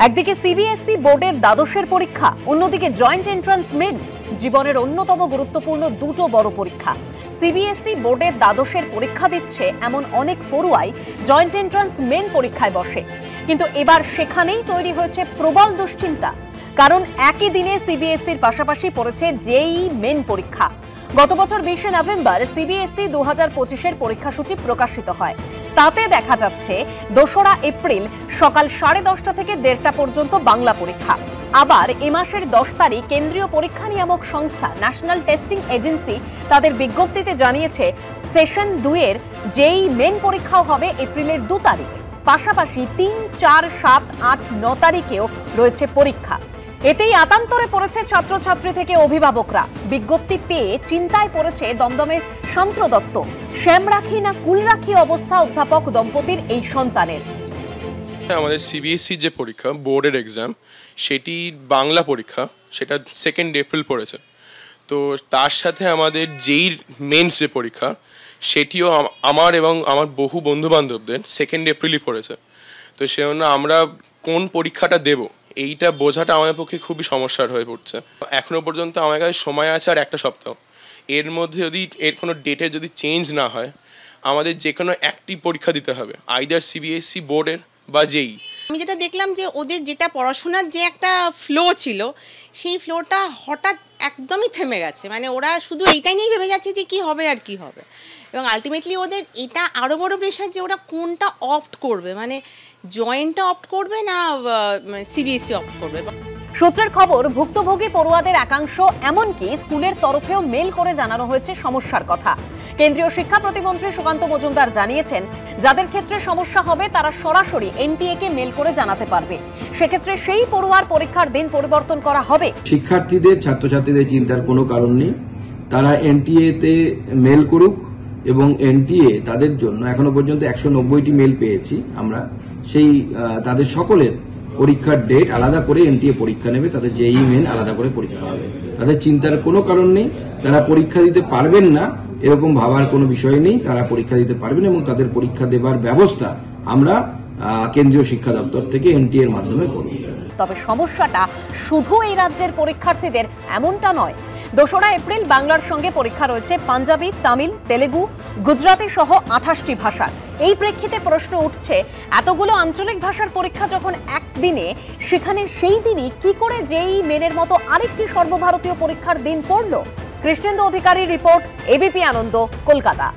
একদিকে সিবিএসই বোর্ডের দ্বাদশের পরীক্ষা, অন্যদিকে জয়েন্ট এন্ট্রান্স মেন, জীবনের অন্যতম গুরুত্বপূর্ণ দুটো বড় পরীক্ষা। সিবিএসই বোর্ডের দ্বাদশের পরীক্ষা দিচ্ছে এমন অনেক পড়ুয়াই জয়েন্ট এন্ট্রান্স মেন পরীক্ষায় বসে, কিন্তু এবার সেখানেই তৈরি হয়েছে প্রবল দুশ্চিন্তা। কারণ একই দিনে সিবিএসইর পাশাপাশি পড়েছে জেইই মেন পরীক্ষা। গত বছর 20শে নভেম্বর সিবিএসই 2025-এর পরীক্ষাসূচি প্রকাশিত হয়। তাতে দেখা যাচ্ছে 2রা এপ্রিল সকাল 10:30 থেকে 1:30 পর্যন্ত বাংলা পরীক্ষা। আবার এ মাসের 10 তারিখ কেন্দ্রীয় পরীক্ষা নিয়ামক সংস্থা ন্যাশনাল টেস্টিং এজেন্সি তাদের বিজ্ঞপ্তিতে জানিয়েছে সেশন 2-এর জেইই মেন পরীক্ষাও হবে এপ্রিলের 2 তারিখ। পাশাপাশি 3, 4, 7, 8, 9 তারিখেও রয়েছে পরীক্ষা। এতেই আতান্তরে পড়েছে ছাত্রছাত্রী থেকে অভিভাবকরা। বিজ্ঞপ্তি পেয়ে চিন্তায় পড়েছে দমদমের সন্ত্র দত্ত। শ্যামরাখি না কুলরাখি অবস্থা অধ্যাপক দম্পতির এই সন্তানের। আমাদের সিবিএসই যে পরীক্ষা বোর্ডের এক্সাম, সেটি বাংলা পরীক্ষা, সেটা 2 এপ্রিল পড়েছে। তো তার সাথে আমাদের জেইর মেন্স যে পরীক্ষা, সেটিও আমার এবং আমার বহু বন্ধুবান্ধবদের 2 এপ্রিলই পড়েছে। তো সেজন্য আমরা কোন পরীক্ষাটা দেব এইটা বোঝাটা আমার পক্ষে খুবই সমস্যার হয়ে পড়ছে। এখনো পর্যন্ত আমার কাছে সময় আছে আর 1 সপ্তাহ। এর মধ্যে যদি এর কোনো ডেটের যদি চেঞ্জ না হয়, আমাদের যে কোনো একটি পরীক্ষা দিতে হবে, আইদার সিবিএসই বোর্ডের বা জেইই। আমি যেটা দেখলাম যে ওদের যেটা পড়াশোনার যে একটা ফ্লো ছিল, সেই ফ্লোটা হঠাৎ একদমই থেমে গেছে। মানে ওরা শুধু এইটাই নিয়েই ভেবে যাচ্ছে যে কি হবে আর কি হবে, এবং আলটিমেটলি ওদের এটা আরও বড় প্রেশার যে ওরা কোনটা অপ্ট করবে, মানে জয়েন্টটা অপ্ট করবে না সিবিএসই অপ্ট করবে। সূত্রের খবর, ভুক্তভোগী পড়ুয়াদের একাংশ এমনকি স্কুলের তরফেও মেল করে জানানো হয়েছে সমস্যার কথা। কেন্দ্রীয় শিক্ষা প্রতিমন্ত্রী সুকান্ত মজুমদার জানিয়েছেন, যাদের ক্ষেত্রে সমস্যা হবে তারা সরাসরি এনটিএ কে মেল করে জানাতে পারবে। সেক্ষেত্রে সেই পড়ুয়ার পরীক্ষার দিন পরিবর্তন করা হবে। শিক্ষার্থীদের ছাত্রছাত্রীদের চিন্তার কোনো কারণ নেই, তারা এনটিএ তে মেল করুক এবং এনটিএ তাদের জন্য এখনো পর্যন্ত 190টি মেল পেয়েছি আমরা, সেই তাদের সকলের পরীক্ষার ডেট আলাদা করে এনটিএ পরীক্ষা নেবে, তাদের জেইই মেন আলাদা করে পরীক্ষা হবে। তাদের চিন্তার কোনো কারণ নেই, তারা পরীক্ষা দিতে পারবেন না এরকম ভাবার কোনো বিষয় নেই, তারা পরীক্ষা দিতে পারবেন এবং তাদের পরীক্ষা দেবার ব্যবস্থা আমরা কেন্দ্রীয় শিক্ষা দপ্তর থেকে এনটিএ এর মাধ্যমে করব। তবে সমস্যাটা শুধু এই রাজ্যের পরীক্ষার্থীদের এমনটা নয়। 2রা এপ্রিল বাংলার সঙ্গে পরীক্ষা রয়েছে পাঞ্জাবি, তামিল, তেলেগু, গুজরাটি সহ 28টি ভাষার। এই প্রেক্ষিতে প্রশ্ন উঠছে, এতগুলো আঞ্চলিক ভাষার পরীক্ষা যখন একদিনে, সেখানে সেই দিনই কি করে জেইই মেনের মতো আরেকটি সর্বভারতীয় পরীক্ষার দিন পড়ল? কৃষ্ণেন্দু অধিকারীর রিপোর্ট, এবিপি আনন্দ, কলকাতা।